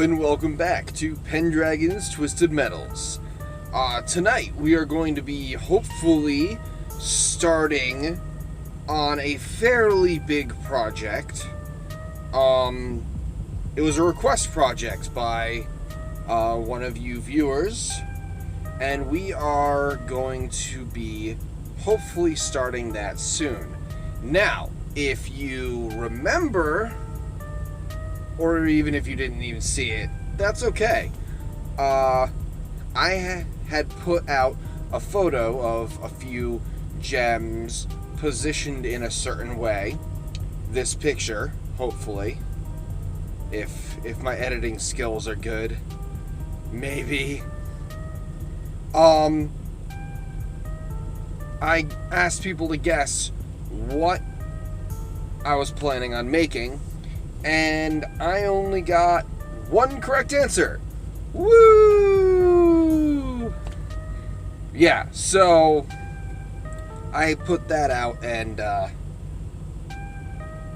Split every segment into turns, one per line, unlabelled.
Hello and welcome back to Pendragon's Twisted Metals. Tonight we are going to be hopefully starting on a fairly big project. It was a request project by one of you viewers, and we are going to be hopefully starting that soon. Now, if you remember, or even if you didn't even see it, that's okay. I had put out a photo of a few gems positioned in a certain way. This picture, hopefully, if my editing skills are good, maybe. I asked people to guess what I was planning on making, and I only got one correct answer. Woo! Yeah, so I put that out, and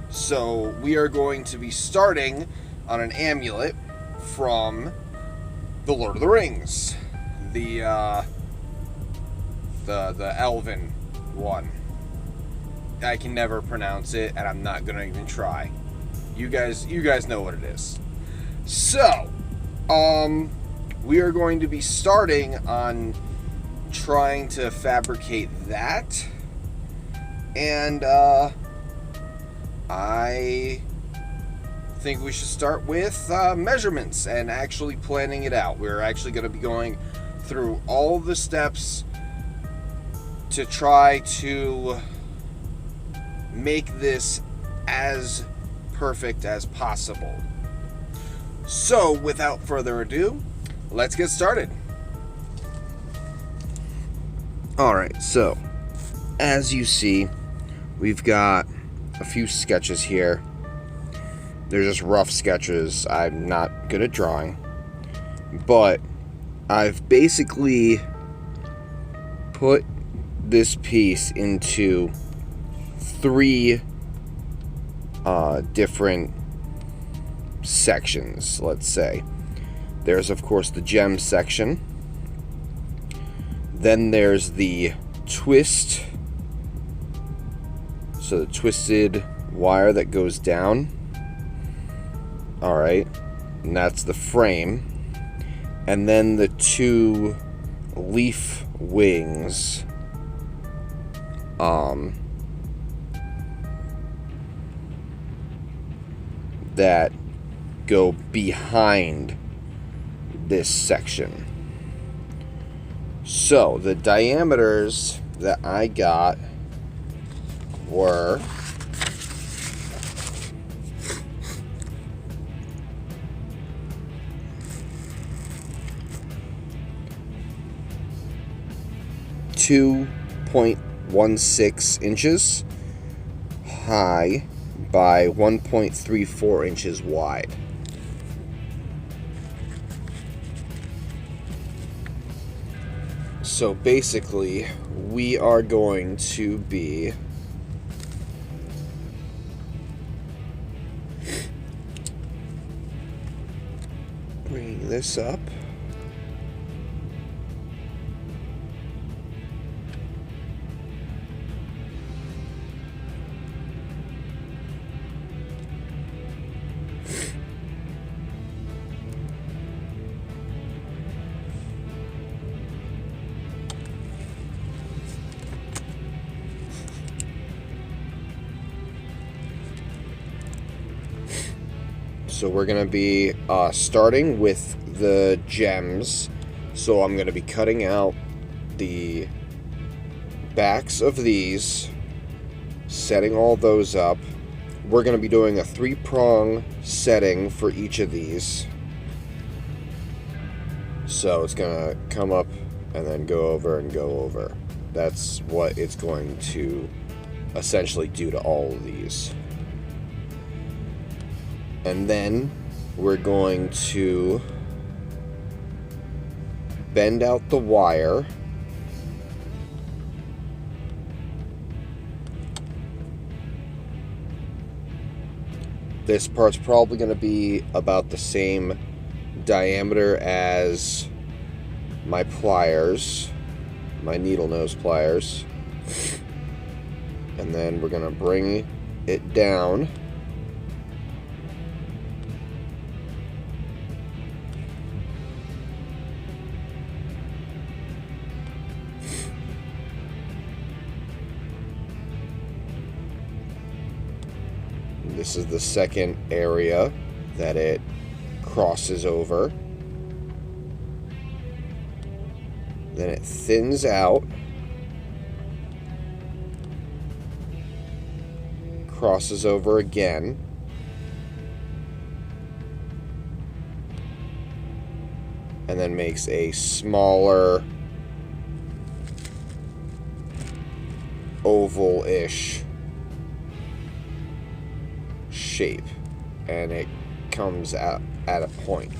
so we are going to be starting on an amulet from the Lord of the Rings, the elven one. I can never pronounce it, and I'm not gonna even try. You guys know what it is. So, we are going to be starting on trying to fabricate that, and I think we should start with measurements and actually planning it out. We're actually going to be going through all the steps to try to make this as perfect as possible. So, without further ado, let's get started. Alright, so, as you see, we've got a few sketches here. They're just rough sketches. I'm not good at drawing, but I've basically put this piece into three different sections, let's say. There's, of course, the gem section. Then there's the twist. So the twisted wire that goes down. Alright. And that's the frame. And then the two leaf wings. That go behind this section. So the diameters that I got were 2.16 inches high by 1.34 inches wide. So basically, we are going to be bringing this up. So we're going to be starting with the gems. So I'm going to be cutting out the backs of these, setting all those up. We're going to be doing a 3-prong setting for each of these. So it's going to come up and then go over and go over. That's what it's going to essentially do to all of these. And then we're going to bend out the wire This part's probably going to be about the same diameter as my pliers, my needle nose pliers. And then we're going to bring it down. This is the second area that it crosses over. Then it thins out, crosses over again, and then makes a smaller oval-ish shape, and it comes out at a point.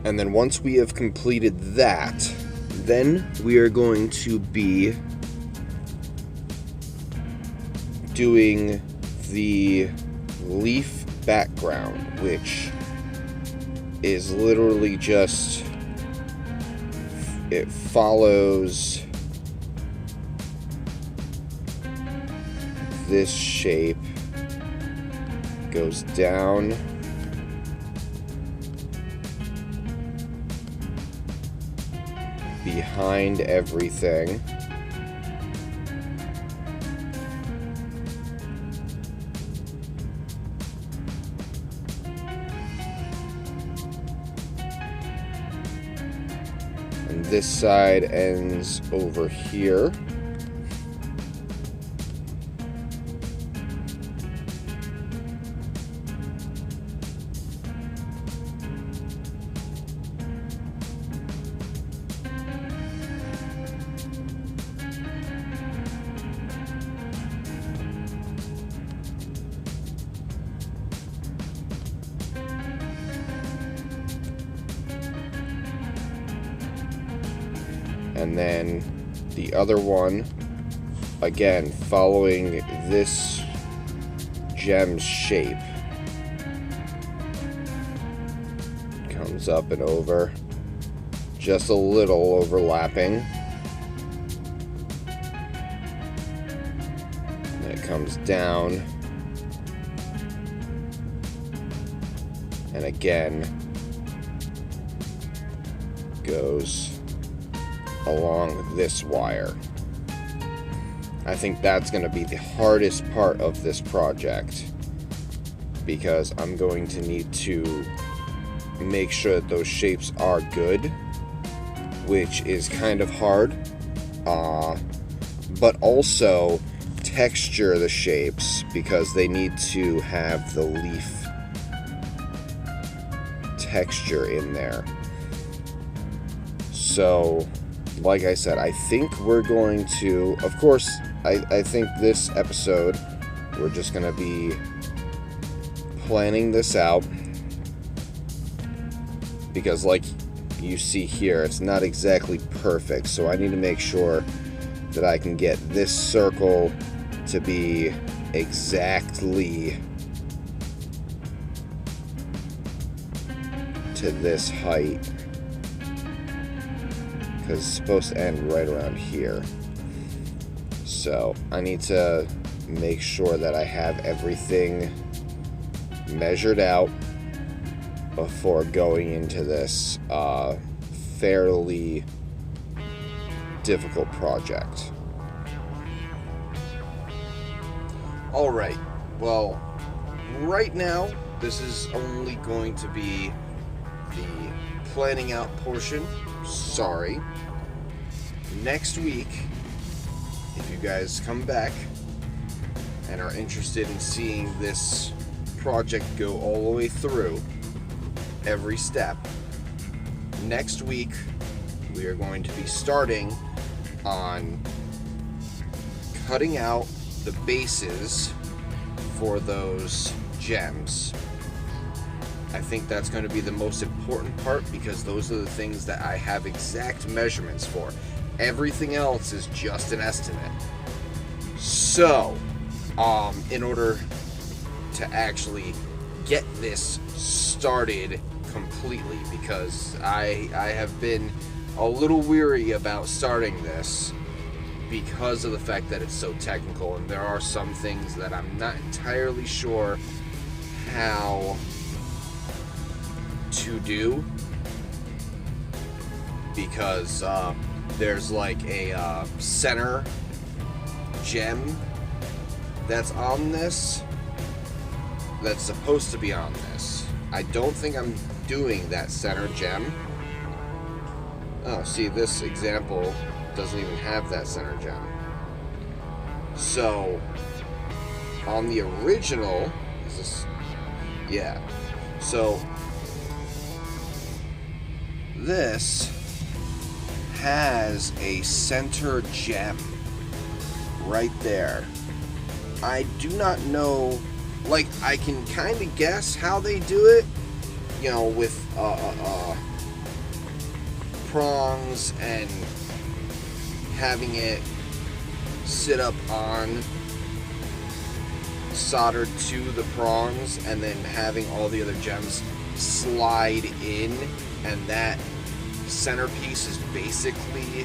And then once we have completed that, then we are going to be doing the leaf background, which is literally just, it follows this shape, goes down, behind everything, and this side ends over here. And then the other one, again, following this gem's shape, comes up and over, just a little overlapping. And it comes down, and again goes along this wire. I think that's going to be the hardest part of this project, because I'm going to need to make sure that those shapes are good, which is kind of hard, but also texture the shapes, because they need to have the leaf texture in there. So like I said, I think we're going to, of course, I think this episode, we're just going to be planning this out, because like you see here, it's not exactly perfect, so I need to make sure that I can get this circle to be exactly to this height, because it's supposed to end right around here. So I need to make sure that I have everything measured out before going into this fairly difficult project. Alright, well, right now this is only going to be the planning out portion. Sorry. Next week, if you guys come back and are interested in seeing this project go all the way through every step, next week we are going to be starting on cutting out the bases for those gems. I think that's going to be the most important part, because those are the things that I have exact measurements for. Everything else is just an estimate. So, in order to actually get this started completely, because I have been a little weary about starting this because of the fact that it's so technical, and there are some things that I'm not entirely sure how to do, because there's like a center gem that's on this, that's supposed to be on this. I don't think I'm doing that center gem. Oh, see, this example doesn't even have that center gem. So, on the original, is this, yeah. So, this has a center gem right there. I do not know, like, I can kind of guess how they do it, you know, with prongs and having it sit up on, soldered to the prongs, and then having all the other gems slide in, and that centerpiece is basically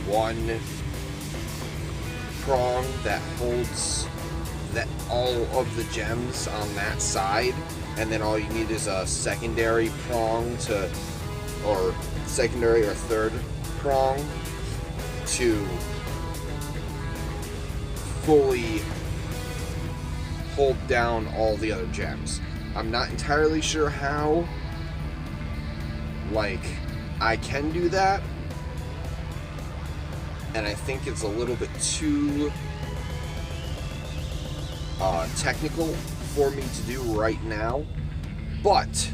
one prong that holds that all of the gems on that side, and then all you need is a secondary prong to, or secondary or third prong to fully hold down all the other gems. I'm not entirely sure how, like, I can do that, and I think it's a little bit too technical for me to do right now, but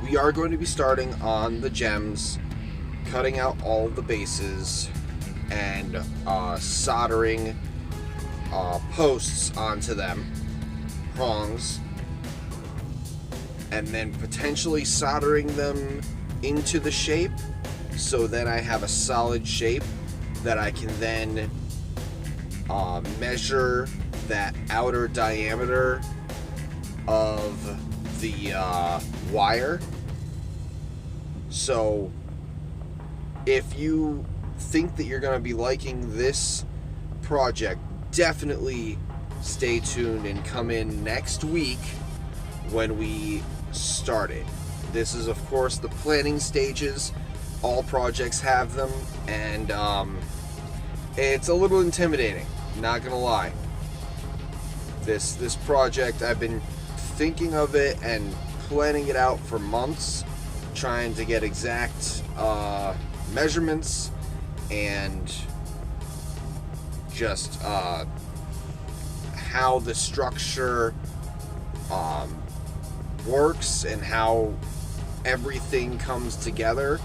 we are going to be starting on the gems, cutting out all the bases, and soldering posts onto them, prongs, and then potentially soldering them into the shape, so then I have a solid shape that I can then measure that outer diameter of the wire. So if you think that you're going to be liking this project, definitely stay tuned and come in next week when we start it. This is, of course, the planning stages. All projects have them, and it's a little intimidating, not gonna lie. This project, I've been thinking of it and planning it out for months, trying to get exact measurements and just how the structure works and how everything comes together.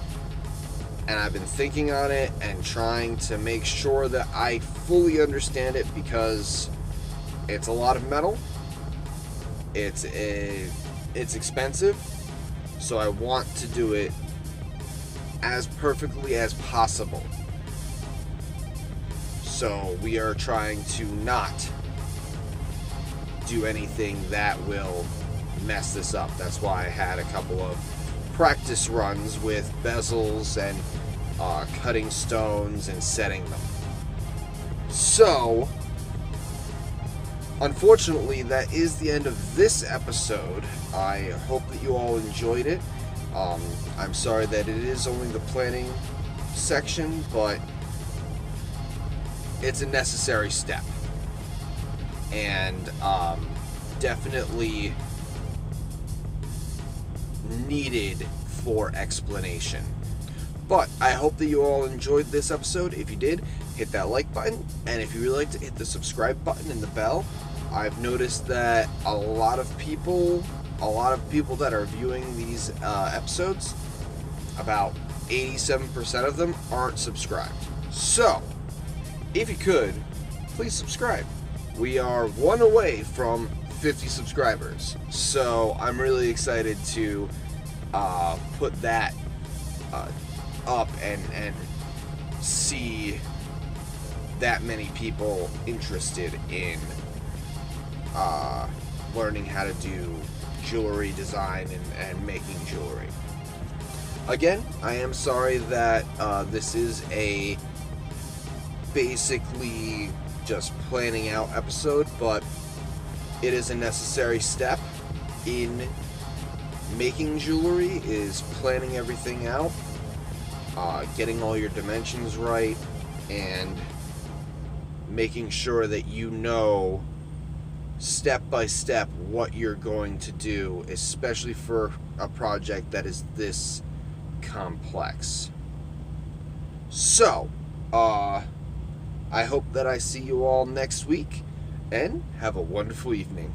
And I've been thinking on it and trying to make sure that I fully understand it, because it's a lot of metal. It's expensive, so I want to do it as perfectly as possible. So we are trying to not do anything that will mess this up. That's why I had a couple of practice runs with bezels and cutting stones and setting them. So, unfortunately, that is the end of this episode. I hope that you all enjoyed it. I'm sorry that it is only the planning section, but it's a necessary step, and definitely needed for explanation. But I hope that you all enjoyed this episode. If you did, hit that like button, and if you would like to hit the subscribe button and the bell. I've noticed that a lot of people that are viewing these episodes, about 87% of them aren't subscribed. So if you could, please subscribe. We are one away from 50 subscribers, so I'm really excited to put that up and see that many people interested in learning how to do jewelry design and making jewelry. Again, I am sorry that this is a basically just planning out episode, but it is a necessary step in making jewelry, is planning everything out, getting all your dimensions right, and making sure that you know step by step what you're going to do, especially for a project that is this complex. So, I hope that I see you all next week, and have a wonderful evening.